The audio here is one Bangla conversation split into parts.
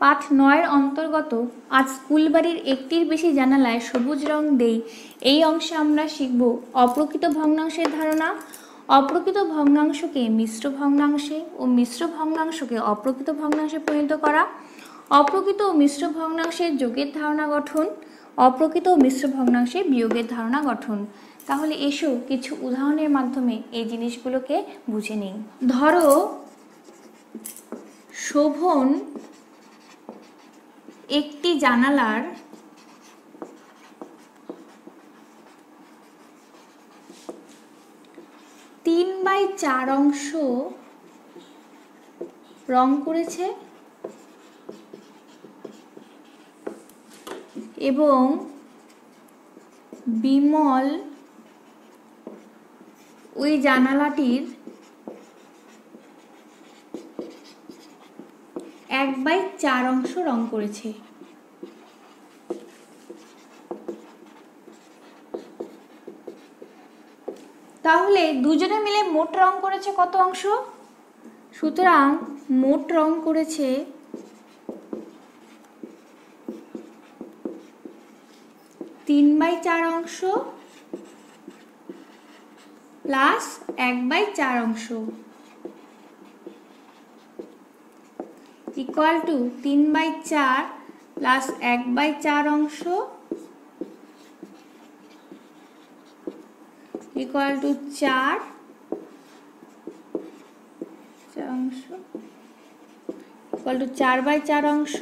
পাঠ ৯ অন্তর্গত আজ স্কুলবাড়ির একটির বেশি জানালায় সবুজ রং দেই এই অংশে আমরা শিখব অপ্রকৃত ভগ্নাংশের ধারণা, অপ্রকৃত ভগ্নাংশকে মিশ্র ভগ্নাংশে ও মিশ্র ভগ্নাংশকে অপ্রকৃত ভগ্নাংশে পরিণত করা, অপ্রকৃত ও মিশ্র ভগ্নাংশের যোগের ধারণা গঠন, অপ্রকৃত ও মিশ্র ভগ্নাংশে বিয়োগের ধারণা গঠন। তাহলে এসো কিছু উদাহরণের মাধ্যমে এই জিনিসগুলোকে বুঝে নিই। ধরো শোভন একটি জানালার 3/4 অংশ রং করেছে এবং বিমল ওই জানালাটির 1/4 অংশ রং করেছে। তাহলে দুজনে মিলে মোট রং করেছে কত অংশ? সুতরাং মোট রং করেছে 3/4 অংশ প্লাস 1/4 অংশ ইকুয়াল টু 3/4 প্লাস 1/4 অংশ ইকুয়াল টু 4 অংশ ইকুয়াল টু 4/4 অংশ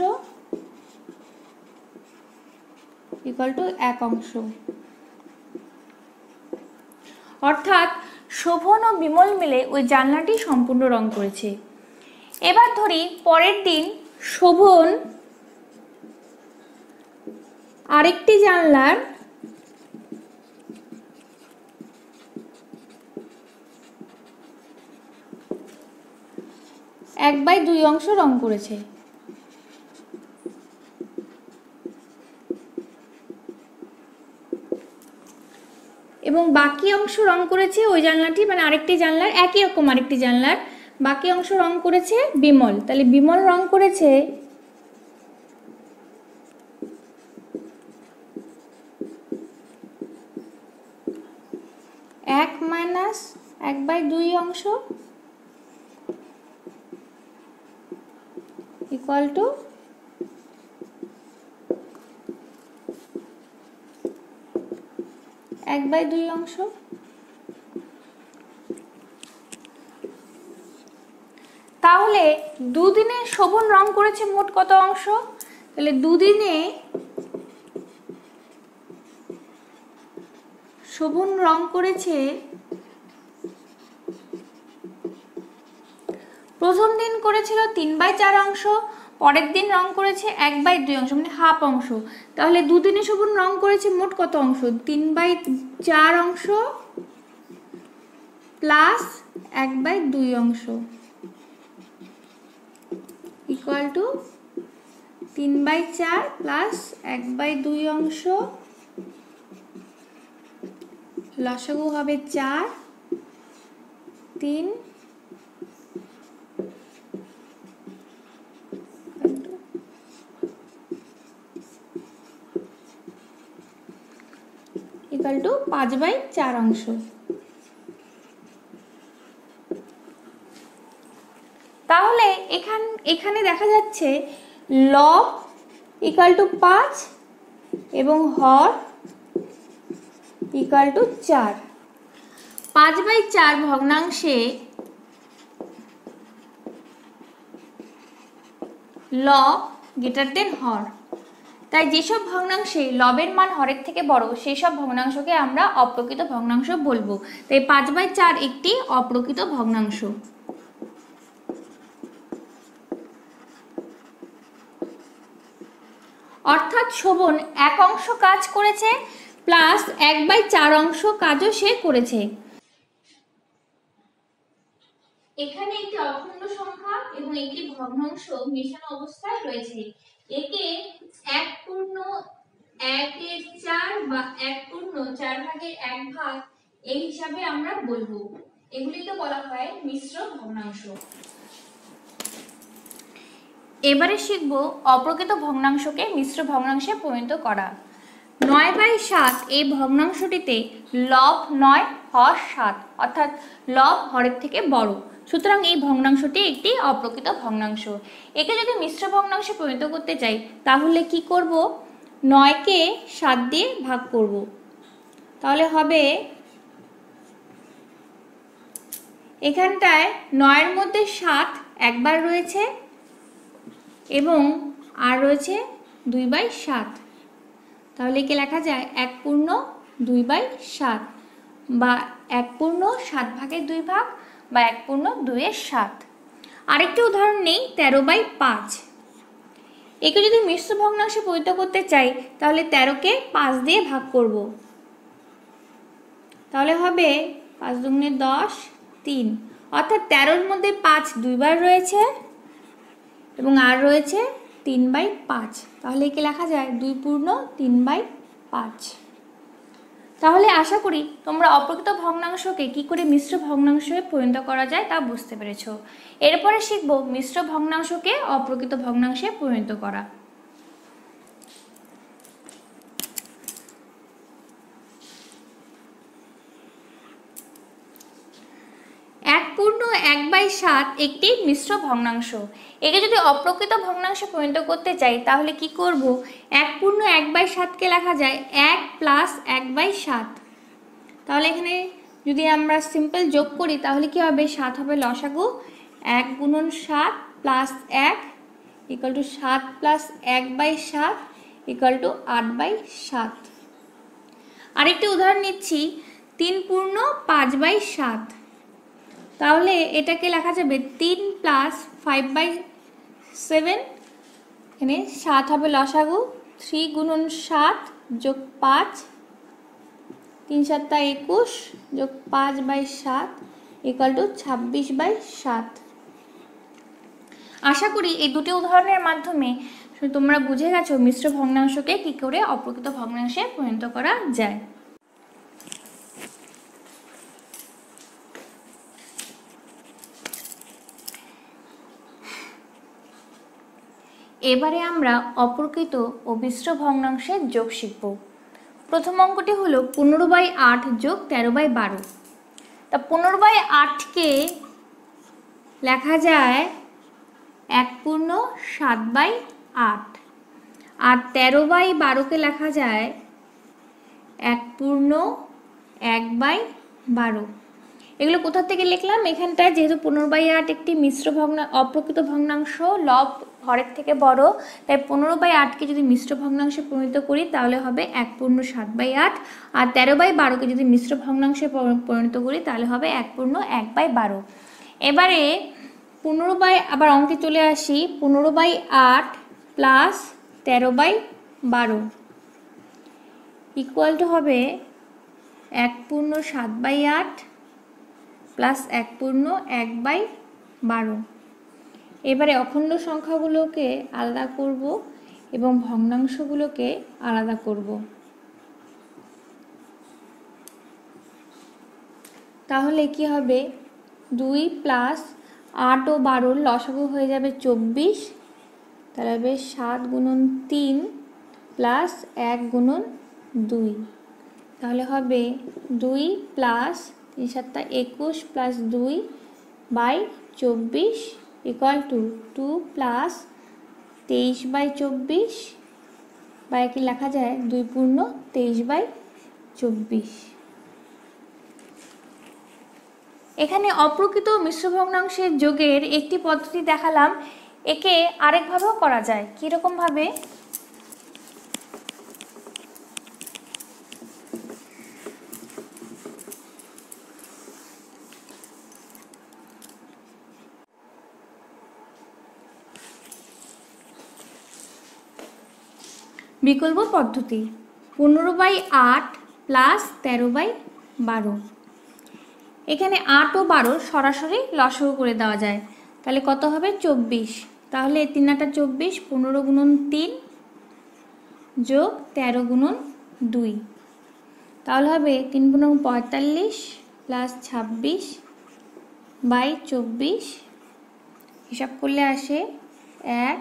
ইকুয়াল টু 1 অংশ। অর্থাৎ শোভন ও বিমল মিলে ওই জানলাটি সম্পূর্ণ রং করেছে। এবার ধরি পরের দিন শোভন আরেকটি জানলার 1/2 অংশ রং করেছে এবং বাকি অংশ রং করেছে ওই জানলাটি, মানে আরেকটি জানলার, একই রকম আরেকটি জানলার বাকি অংশ রং করেছে বিমল। তাহলে বিমল রং করেছে 1 - 1/2 অংশ ইকুয়াল টু 1/2 অংশ। তাহলে দুদিনে শোভন রং করেছে মোট কত অংশ? তাহলে দুদিনে শোভন রং করেছে, প্রথম দিন করেছিল 3/4 অংশ, পরের দিন রং করেছে 1/2 অংশ, মানে হাফ অংশ। তাহলে দুদিনে শোভন রং করেছে মোট কত অংশ? 3/4 অংশ প্লাস 1/2 অংশ ইকুয়াল টু 3/4 প্লাস 1/2 অংশ, লসাগু হবে 4, 3 ইকুয়াল টু 5/4 অংশ। তাহলে এখানে দেখা যাচ্ছে লব ইকুয়াল টু 5 এবং হর ইকুয়াল টু 4। 5/4 ভগ্নাংশে লব গ্রেটার দেন হর, তাই যেসব ভগ্নাংশে লবের মান হরের থেকে বড় সেই সব ভগ্নাংশকে আমরা অপ্রকৃত ভগ্নাংশ বলবো। তাই 5/4 একটি অপ্রকৃত ভগ্নাংশ। অর্থাৎ শোভন 1 অংশ কাজ করেছে প্লাস 1/4 অংশ কাজও সে করেছে। এখানে একটি অখণ্ড সংখ্যা এবং একটি ভগ্নাংশ মেশানো অবস্থায় রয়েছে। একে 1/4 বা 1/4 এই হিসাবে আমরা বলবো। এগুলিকে বলা হয় মিশ্র ভগ্নাংশ। এবারে শিখব অপ্রকৃত ভগ্নাংশকে মিশ্র ভগ্নাংশে পরিণত করা। 9/7 এই ভগ্নাংশটিতে লব 9 হর 7, অর্থাৎ লব হরের থেকে বড়, সুতরাং এই ভগ্নাংশটি একটি অপ্রকৃত ভগ্নাংশ। একে যদি মিশ্র ভগ্নাংশে পরিণত করতে চাই তাহলে কি করব, 9কে 7 দিয়ে ভাগ করব। তাহলে হবে এখানটায় 9-এর মধ্যে 7 একবার রয়েছে এবং আর রয়েছে 2/7, তাহলে একে লেখা যায় 1/2/7 বা 1/7 ভাগ বা 1/2/7। আরেকটি উদাহরণ নেই 13/5। একে যদি মিশ্র ভগ্নাংশে পরিণত করতে চাই তাহলে 13কে 5 দিয়ে ভাগ করব। তাহলে হবে 5 দুগুণে 10, 3, অর্থাৎ 13-এর মধ্যে 5 দুইবার রয়েছে এবং আর রয়েছে 3/5, তাহলে একে লেখা যায় 2/3/5। তাহলে আশা করি তোমরা অপ্রকৃত ভগ্নাংশকে কি করে মিশ্র ভগ্নাংশে পরিণত করা যায় তা বুঝতে পেরেছো। এরপরে শিখব মিশ্র ভগ্নাংশকে অপ্রকৃত ভগ্নাংশে পরিণত করা। পূর্ণ 1/7 একটি মিশ্র ভগ্নাংশ। একে যদি অপ্রকৃত ভগ্নাংশে পরিণত করতে চাই তাহলে কি করব, 1/7কে লেখা যায় 1 + 1/7। তাহলে এখানে যদি আমরা সিম্পল যোগ করি তাহলে কি হবে, 7 হবে লসাগু, 1 × 7 + 1 = 7 + 1/7 = 8/7। আরেকটি উদাহরণ নিচ্ছি 3 পূর্ণ 5/7। তাহলে এটাকে লেখা যাবে 3 + 5/7, এখানে 7 হবে লসাগু, 3 × 7 + 5, 3 × 7 = 21 + 5/7 = 26/7। আশা করি এই দুটি উদাহরণের মাধ্যমে তোমরা বুঝে গেছো মিশ্র ভগ্নাংশকে কি করে অপ্রকৃত ভগ্নাংশে পরিণত করা যায়। এবারে আমরা অপ্রকৃত ও মিশ্র ভগ্নাংশের যোগ শিখব। প্রথম অঙ্কটি হলো 15/8 + 13/12। তা 15/8কে লেখা যায় 1/7/8 আর 13/12কে লেখা যায় 1/1/12। এগুলো কোথা থেকে লিখলাম, এখানটায় যেহেতু 15/8 একটি মিশ্র অপ্রকৃত ভগ্নাংশ, লব হরের থেকে বড়, তাই 15/8কে যদি মিশ্র ভগ্নাংশে পরিণত করি তাহলে হবে 1/7/8, আর 13/12কে যদি মিশ্র ভগ্নাংশে পরিণত করি তাহলে হবে 1/1/12। এবারে আবার অঙ্কে চলে আসি, 15/8 + 13/12 ইকুয়াল টু হবে 1/7/8 + 1/1/12। এবারে অখণ্ড সংখ্যাগুলোকে আলাদা করব এবং ভগ্নাংশগুলোকে আলাদা করব। তাহলে কি হবে, 2 + 8 ও 12 লসাগু হয়ে যাবে 24, তাহলে হবে 7 × 3 + 1 × 2, তাহলে হবে 2 + 3 × 7 = 21 + 2/24 = 2 + 23/24 বা একে লেখা যায় 2/23/24। এখানে অপ্রকৃত মিশ্র ভগ্নাংশের যোগের একটি পদ্ধতি দেখালাম, একে আরেকভাবেও করা যায়। কীরকম ভাবে, বিকল্প পদ্ধতি 15/8 + 13/12। এখানে 8 ও 12 সরাসরি লসাগু করে দেওয়া যায়, তাহলে কত হবে 24, তাহলে 3 × 8 = 24, 15 × 3 + 13 × 2, তাহলে হবে 3 × 45 + 26/24, হিসাব করলে আসে 1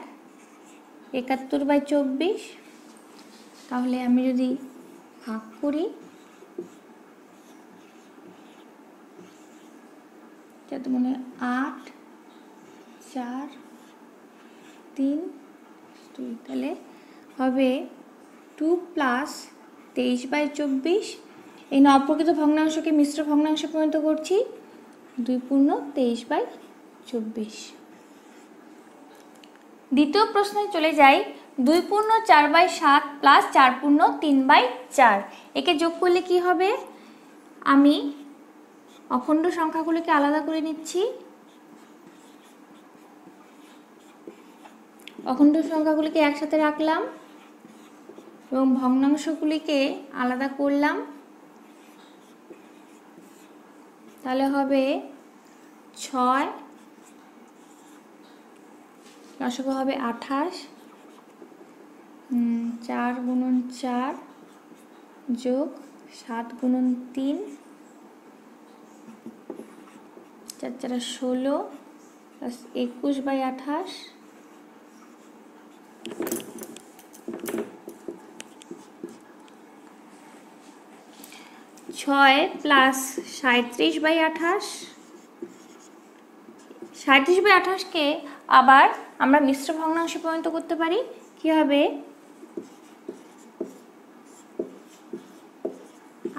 71/24। তাহলে আমি যদি ভাগ করি, 8 4 3 2, তাহলে হবে 2 + 23/24। এই অপ্রকৃত ভগ্নাংশকে মিশ্র ভগ্নাংশে পরিণত করছি, 2 পূর্ণ 23/24। দ্বিতীয় প্রশ্নে চলে যাই। 2 পূর্ণ 4/7 প্লাস 4 পূর্ণ 3/4, একে যোগ করলে কি হবে? আমি অখণ্ড সংখ্যাগুলিকে আলাদা করে নিচ্ছি, অখণ্ড সংখ্যাগুলিকে একসাথে রাখলাম এবং ভগ্নাংশগুলিকে আলাদা করলাম। তাহলে হবে 6, লসাগু হবে 28, 4 গুণন 4 যোগ 7 গুণন 3, 4 4 16 প্লাস 21/28, 6 প্লাস 37/28। 37/28কে আবার আমরা মিশ্র ভগ্নাংশে পরিণত করতে পারি। কি হবে?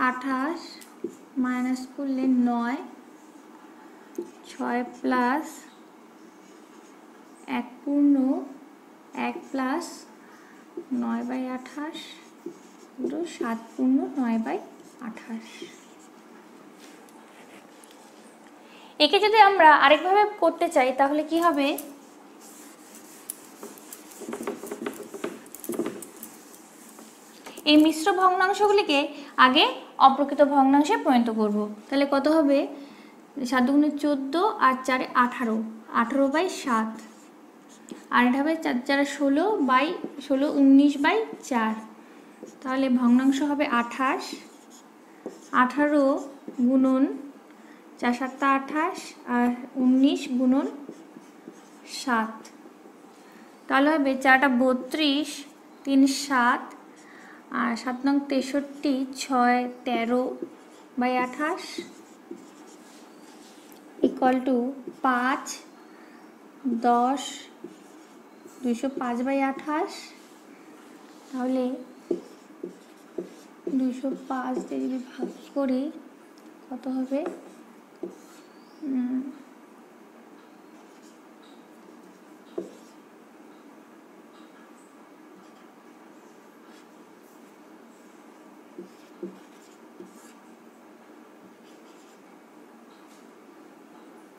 28 মাইনাস করলে 9, 6 প্লাস 1 পূর্ণ 1 প্লাস 9/28 7 পূর্ণ 9/28। একে যদি আমরা আরেকভাবে করতে চাই তাহলে কি হবে? এই মিশ্র ভগ্নাংশগুলিকে আগে অপ্রকৃত ভগ্নাংশে পরিণত করব। তাহলে কত হবে? 7 গুণে 14 আর 4 18, 18/7, আর এটা হবে 4 4 16 19/4। তাহলে ভগ্নাংশ হবে 28, 18 গুণন 4 7 28 আর 19 গুণন 7। তাহলে হবে 4 32, 3 7 আর 7 নং 63, 6 13/28 ইকুয়াল টু 5 10 205/28। তাহলে 205 দিয়ে যদি ভাগ করি কত হবে?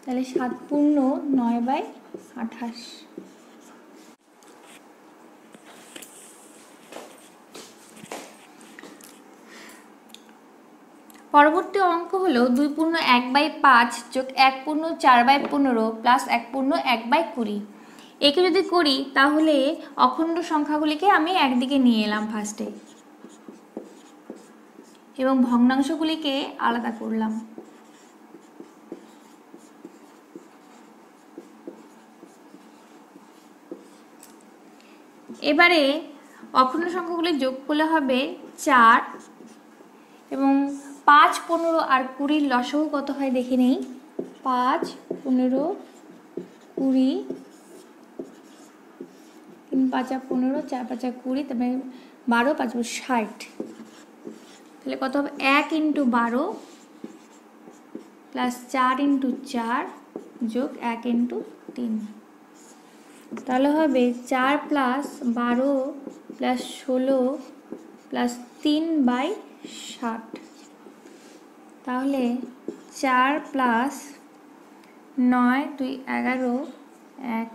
তাহলে 7 পূর্ণ 9/28। পরবর্তী অঙ্ক হলো 2 পূর্ণ 1/5 যোগ 1 পূর্ণ 4/15 প্লাস 1 পূর্ণ 1/20। একে যদি করি তাহলে অখণ্ড সংখ্যাগুলিকে আমি একদিকে নিয়ে এলাম ফার্স্টে এবং ভগ্নাংশগুলিকে আলাদা করলাম। এবারে অখণ্ড সংখ্যাগুলি যোগ করলে হবে 4 এবং 5 15 আর 20 লসাগু কত হয় দেখে নেই। 5 15 20, 3 5 15, 4 5 20, তবে 12 5 60। তাহলে কত হবে? 1 × 12 প্লাস 4 × 4 যোগ 1 × 3। তাহলে হবে 4 প্লাস 12 প্লাস 16 প্লাস 3/60। তাহলে 4 প্লাস 9 2 11 1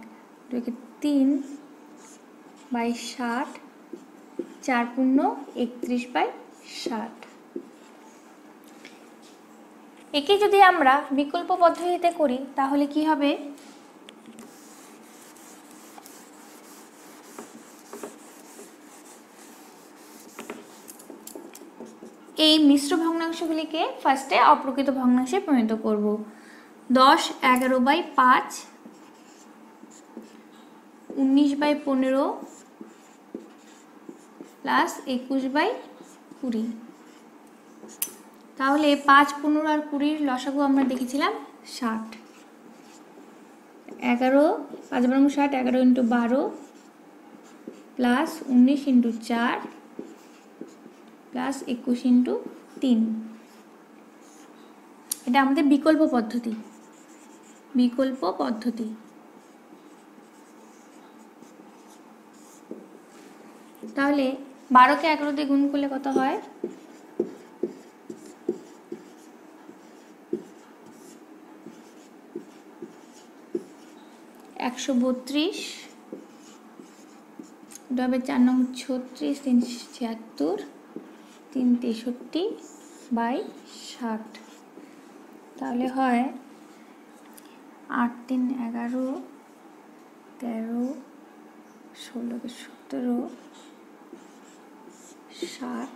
2 3/60, 4 পূর্ণ 31/60। একে যদি আমরা বিকল্প পদ্ধতিতে করি তাহলে কি হবে? এই মিশ্র ভগ্নাংশগুলিকে ফার্স্টে অপ্রকৃত ভগ্নাংশে পরিণত করব। 10 11/5, 19/15, প্লাস 21/20। তাহলে 5, 15 আর 20 লসাগু আমরা দেখেছিলাম 60। 11, 5 × 60, 11 × 12 প্লাস 19 × 4 প্লাস 21 × 3। এটা আমাদের বিকল্প পদ্ধতি। তাহলে 12কে 11 দিয়ে গুণ করলে কত হয়? 132। এটা হবে 4 নং 36, 3 76, 3 63/60। তাহলে হয় 8 3 11, 13, 16 17, 60।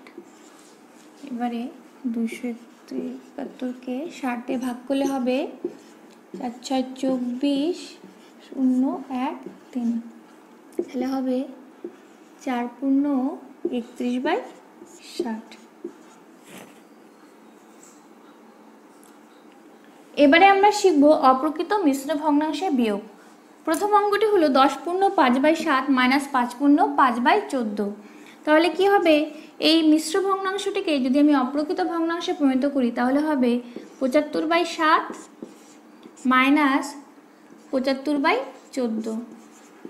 এবারে 271কে 60 দিয়ে ভাগ করলে হবে 4 6 24, 0 1 3। তাহলে হবে 4 পূর্ণ 31/60। এবারে আমরা শিখব অপ্রকৃত মিশ্র ভগ্নাংশের বিয়োগ। প্রথম অঙ্কটি হলো 10 পূর্ণ 5/7 মাইনাস 5 পূর্ণ 5/14। তাহলে কি হবে? এই মিশ্র ভগ্নাংশটিকে যদি আমি অপ্রকৃত ভগ্নাংশে পরিণত করি তাহলে হবে 75/7 মাইনাস 75/14।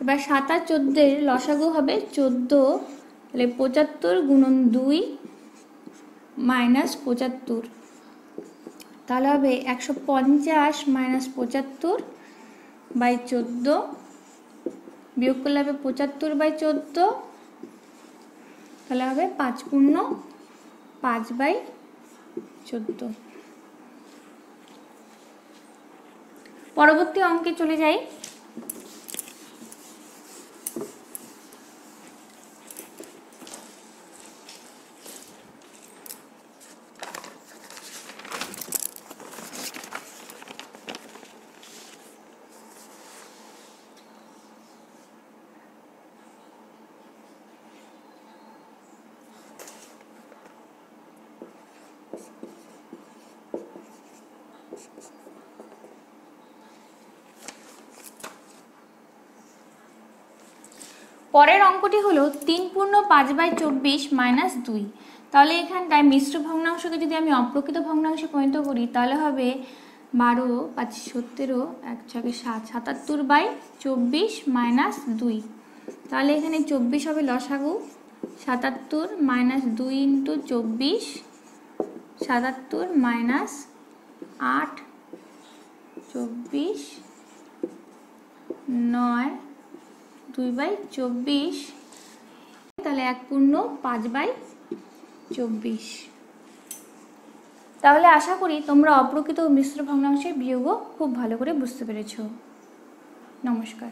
এবার 7 আর 14 লসাগু হবে 14। তাহলে 75 × 2 মাইনাস 75। তাহলে হবে 150 মাইনাস 75/14 বিয়োগ করলে হবে 75/14। তাহলে হবে 5 পূর্ণ 5/14। পরবর্তী অঙ্কে চলে যাই। পরের অঙ্কটি হলো 3 পূর্ণ 5/24 মাইনাস 2। তাহলে এখানটায় মিশ্র ভগ্নাংশকে যদি আমি অপ্রকৃত ভগ্নাংশে পরিণত করি তাহলে হবে 12 5 17, 1 6 7, 77/24 মাইনাস 2। তাহলে এখানে 24 হবে লসাগু, 77 মাইনাস 2 × 24, 77 মাইনাস 8, 24 9 2/24। তাহলে 1 পূর্ণ 5/24। তাহলে আশা করি তোমরা অপ্রকৃত ও মিশ্র ভগ্নাংশের বিয়োগও খুব ভালো করে বুঝতে পেরেছো। নমস্কার।